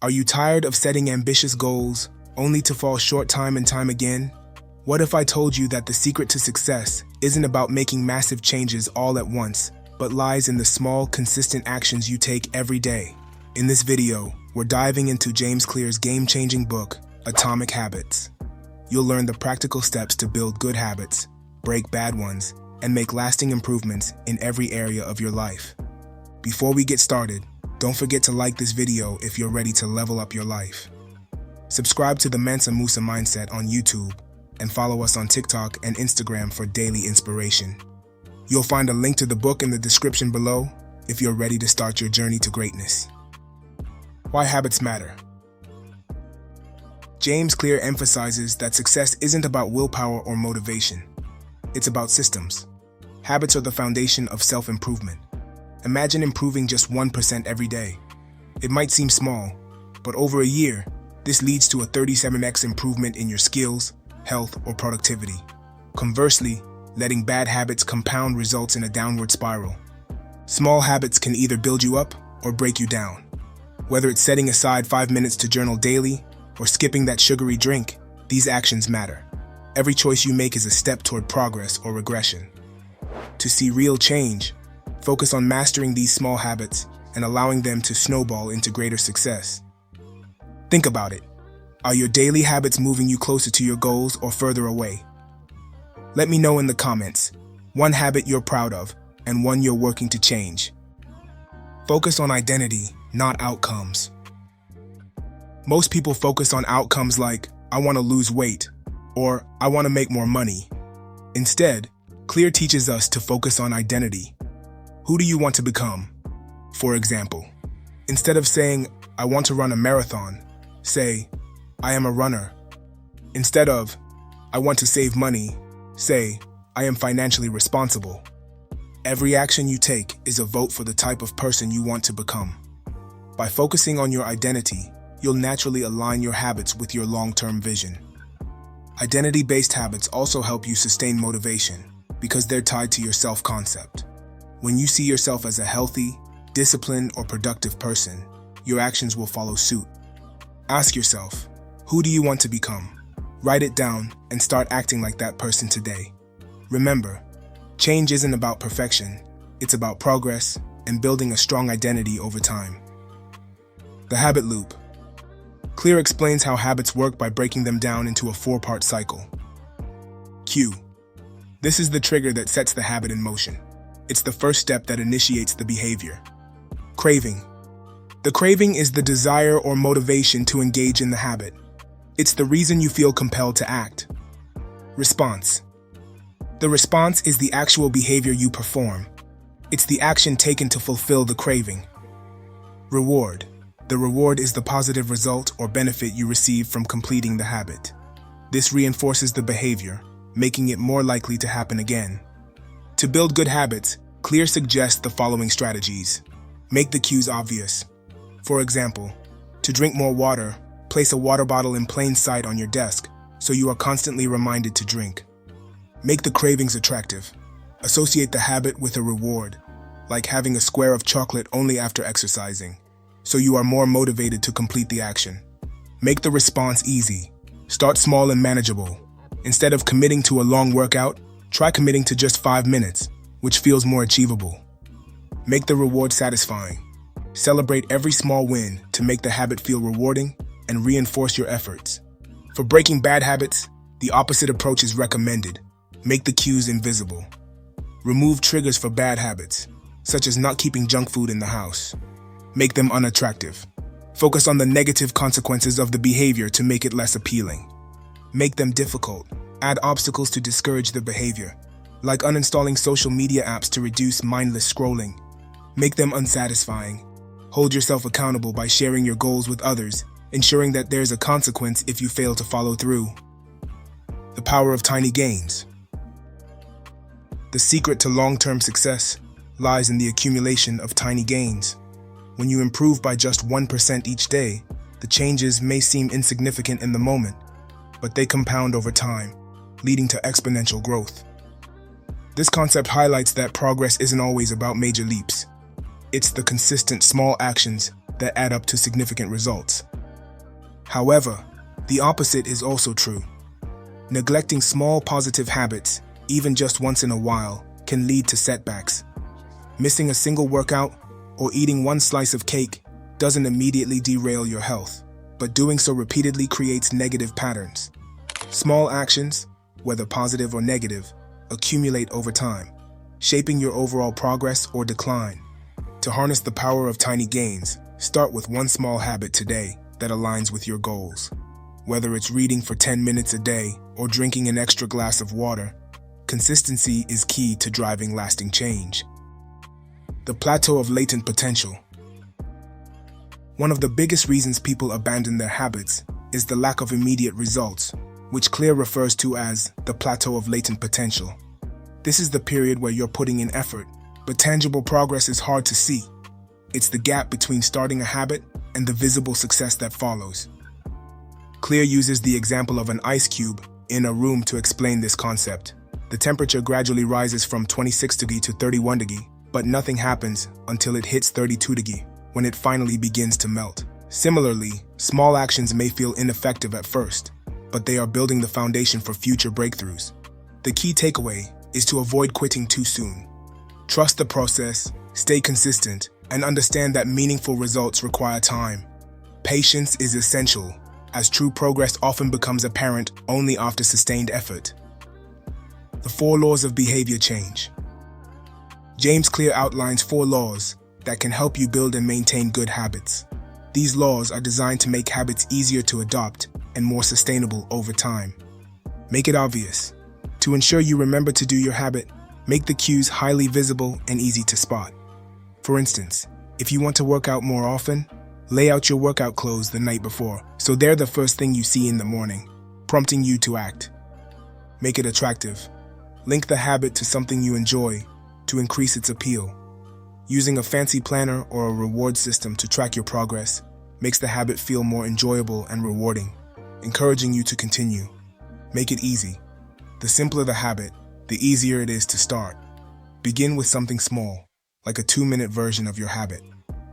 Are you tired of setting ambitious goals only to fall short time and time again? What if I told you that the secret to success isn't about making massive changes all at once, but lies in the small, consistent actions you take every day? In this video, we're diving into James Clear's game-changing book, Atomic Habits. You'll learn the practical steps to build good habits, break bad ones, and make lasting improvements in every area of your life. Before we get started, don't forget to like this video if you're ready to level up your life. Subscribe to the Mansa Musa Mindset on YouTube and follow us on TikTok and Instagram for daily inspiration. You'll find a link to the book in the description below if you're ready to start your journey to greatness. Why habits matter. James Clear emphasizes that success isn't about willpower or motivation. It's about systems. Habits are the foundation of self-improvement. Imagine improving just 1% every day. It might seem small, but over a year, this leads to a 37x improvement in your skills, health, or productivity. Conversely, letting bad habits compound results in a downward spiral. Small habits can either build you up or break you down. Whether it's setting aside 5 minutes to journal daily or skipping that sugary drink, these actions matter. Every choice you make is a step toward progress or regression. To see real change, focus on mastering these small habits and allowing them to snowball into greater success. Think about it. Are your daily habits moving you closer to your goals or further away? Let me know in the comments one habit you're proud of and one you're working to change. Focus on identity, not outcomes. Most people focus on outcomes like, I want to lose weight, or I want to make more money. Instead, Clear teaches us to focus on identity. Who do you want to become? For example, instead of saying, I want to run a marathon, say, I am a runner. Instead of, I want to save money, say, I am financially responsible. Every action you take is a vote for the type of person you want to become. By focusing on your identity, you'll naturally align your habits with your long-term vision. Identity-based habits also help you sustain motivation because they're tied to your self-concept. When you see yourself as a healthy, disciplined, or productive person, your actions will follow suit. Ask yourself, who do you want to become? Write it down and start acting like that person today. Remember, change isn't about perfection, it's about progress and building a strong identity over time. The habit loop. Clear explains how habits work by breaking them down into a 4-part cycle. Cue. This is the trigger that sets the habit in motion. It's the first step that initiates the behavior. Craving. The craving is the desire or motivation to engage in the habit. It's the reason you feel compelled to act. Response. The response is the actual behavior you perform. It's the action taken to fulfill the craving. Reward. The reward is the positive result or benefit you receive from completing the habit. This reinforces the behavior, making it more likely to happen again. To build good habits, Clear suggests the following strategies. Make the cues obvious. For example, to drink more water, place a water bottle in plain sight on your desk so you are constantly reminded to drink. Make the cravings attractive. Associate the habit with a reward, like having a square of chocolate only after exercising, so you are more motivated to complete the action. Make the response easy. Start small and manageable. Instead of committing to a long workout, try committing to just 5 minutes, which feels more achievable. Make the reward satisfying. Celebrate every small win to make the habit feel rewarding and reinforce your efforts. For breaking bad habits, the opposite approach is recommended. Make the cues invisible. Remove triggers for bad habits, such as not keeping junk food in the house. Make them unattractive. Focus on the negative consequences of the behavior to make it less appealing. Make them difficult. Add obstacles to discourage the behavior, like uninstalling social media apps to reduce mindless scrolling. Make them unsatisfying. Hold yourself accountable by sharing your goals with others, ensuring that there's a consequence if you fail to follow through. The power of tiny gains. The secret to long-term success lies in the accumulation of tiny gains. When you improve by just 1% each day, the changes may seem insignificant in the moment, but they compound over time, leading to exponential growth. This concept highlights that progress isn't always about major leaps. It's the consistent small actions that add up to significant results. However, the opposite is also true. Neglecting small positive habits, even just once in a while, can lead to setbacks. Missing a single workout or eating one slice of cake doesn't immediately derail your health, but doing so repeatedly creates negative patterns. Small actions, whether positive or negative, accumulate over time, shaping your overall progress or decline. To harness the power of tiny gains, start with one small habit today that aligns with your goals. Whether it's reading for 10 minutes a day or drinking an extra glass of water, consistency is key to driving lasting change. The plateau of latent potential. One of the biggest reasons people abandon their habits is the lack of immediate results, which Clear refers to as the plateau of latent potential. This is the period where you're putting in effort, but tangible progress is hard to see. It's the gap between starting a habit and the visible success that follows. Clear uses the example of an ice cube in a room to explain this concept. The temperature gradually rises from 26 degrees to 31 degrees, but nothing happens until it hits 32 degrees, when it finally begins to melt. Similarly, small actions may feel ineffective at first, but they are building the foundation for future breakthroughs. The key takeaway is to avoid quitting too soon. Trust the process, stay consistent, and understand that meaningful results require time. Patience is essential, as true progress often becomes apparent only after sustained effort. The 4 laws of behavior change. James Clear outlines 4 laws that can help you build and maintain good habits. These laws are designed to make habits easier to adopt and more sustainable over time. Make it obvious. To ensure you remember to do your habit, make the cues highly visible and easy to spot. For instance, if you want to work out more often, lay out your workout clothes the night before, so they're the first thing you see in the morning, prompting you to act. Make it attractive. Link the habit to something you enjoy to increase its appeal. Using a fancy planner or a reward system to track your progress makes the habit feel more enjoyable and rewarding, encouraging you to continue. Make it easy. The simpler the habit, the easier it is to start. Begin with something small, like a 2-minute version of your habit,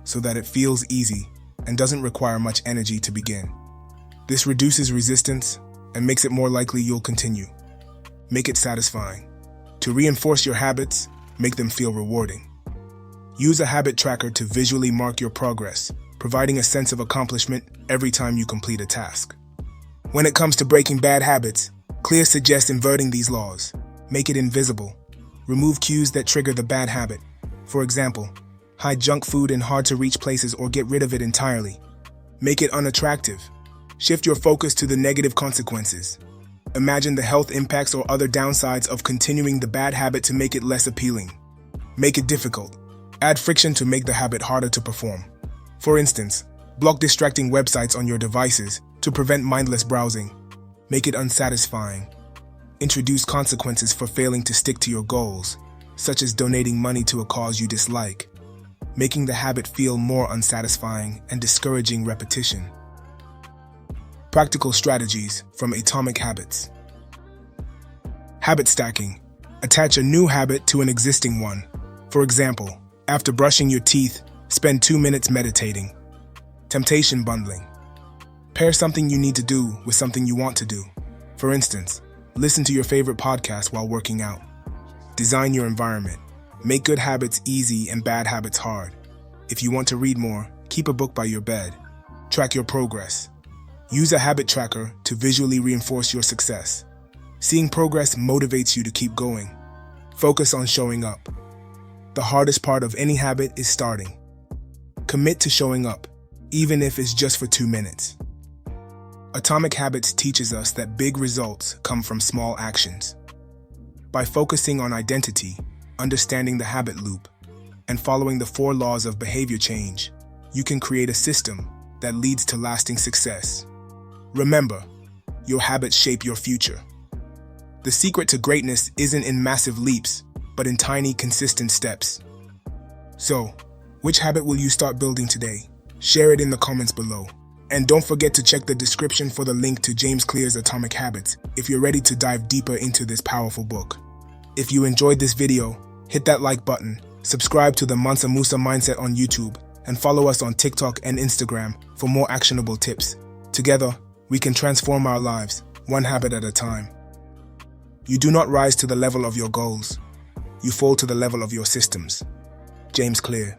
so that it feels easy and doesn't require much energy to begin. This reduces resistance and makes it more likely you'll continue. Make it satisfying. To reinforce your habits, make them feel rewarding. Use a habit tracker to visually mark your progress, providing a sense of accomplishment every time you complete a task. When it comes to breaking bad habits, Clear suggests inverting these laws. Make it invisible. Remove cues that trigger the bad habit. For example, hide junk food in hard-to-reach places or get rid of it entirely. Make it unattractive. Shift your focus to the negative consequences. Imagine the health impacts or other downsides of continuing the bad habit to make it less appealing. Make it difficult. Add friction to make the habit harder to perform. For instance, block distracting websites on your devices to prevent mindless browsing. Make it unsatisfying. Introduce consequences for failing to stick to your goals, such as donating money to a cause you dislike, making the habit feel more unsatisfying and discouraging repetition. Practical strategies from Atomic Habits. Habit stacking. Attach a new habit to an existing one. For example, after brushing your teeth, spend 2 minutes meditating. Temptation bundling. Pair something you need to do with something you want to do. For instance, listen to your favorite podcast while working out. Design your environment. Make good habits easy and bad habits hard. If you want to read more, keep a book by your bed. Track your progress. Use a habit tracker to visually reinforce your success. Seeing progress motivates you to keep going. Focus on showing up. The hardest part of any habit is starting. Commit to showing up, even if it's just for 2 minutes. Atomic Habits teaches us that big results come from small actions. By focusing on identity, understanding the habit loop, and following the 4 laws of behavior change, you can create a system that leads to lasting success. Remember, your habits shape your future. The secret to greatness isn't in massive leaps, but in tiny, consistent steps. So, which habit will you start building today? Share it in the comments below. And don't forget to check the description for the link to James Clear's Atomic Habits if you're ready to dive deeper into this powerful book. If you enjoyed this video, hit that like button, subscribe to the Mansa Musa Mindset on YouTube, and follow us on TikTok and Instagram for more actionable tips. Together, we can transform our lives, one habit at a time. You do not rise to the level of your goals. You fall to the level of your systems. James Clear.